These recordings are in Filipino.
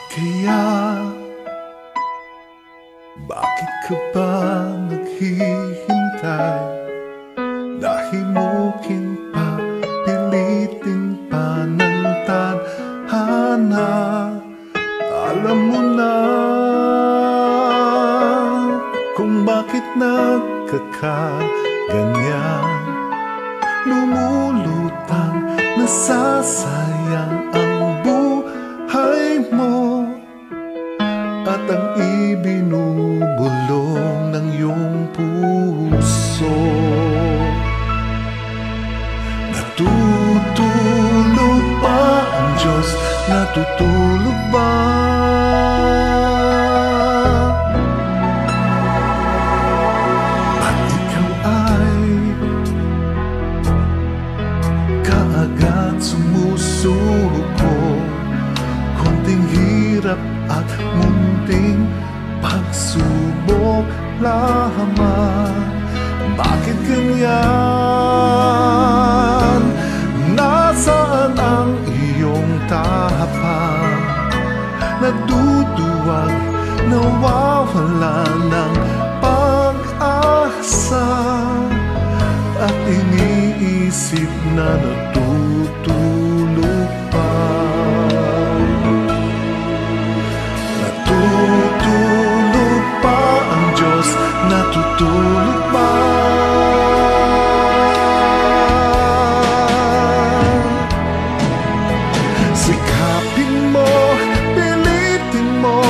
kaya? Bakit ka ba naghihintay? Nahimukin pa, pilitin pa ng tadhana. Alam mo na kung bakit nagkakaganyan. Lumulutang, nasasayang ang buhay mo at ang ibinubulong ng iyong puso. Natutulog ba ang Diyos? Natutulog ba? At ikaw ay kaagad sumusuko. Konting hirap at munting pagsubok lamang. Bakit ganyan? Nasaan ang iyong tapang? Naduduwag, nawawala ng pag-asa, at iniisip na natutulog pa. Natutulog pa ang Diyos? Natutulog pa? Sikapin mo, pilitin mo,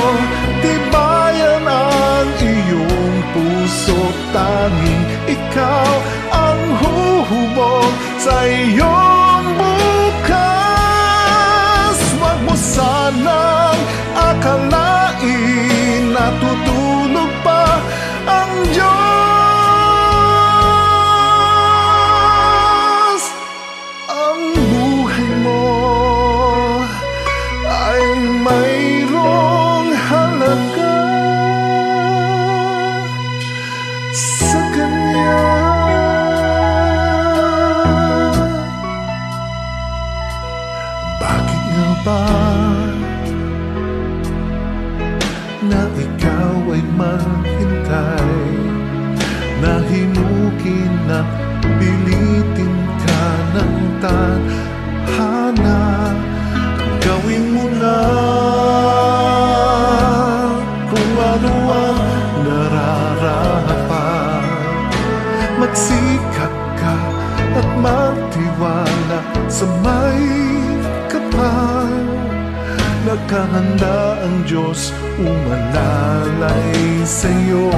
tibayan ang iyong puso. Tanging ikaw ang huhubog sa iyong bukas. Huwag mo sanang akalain natutulog pa ang Diyos. Ang buhay mo ay mayroong halaga sa Kanya. Bakit nga ba na ikaw ay maghintay? Nahimukin na pilitin ka ng tadhana. Gawin mo na kung ano ang nararapat. Magsikap ka at magtiwala sa may kapal. Nakahanda ang Diyos umalalay sa'yo.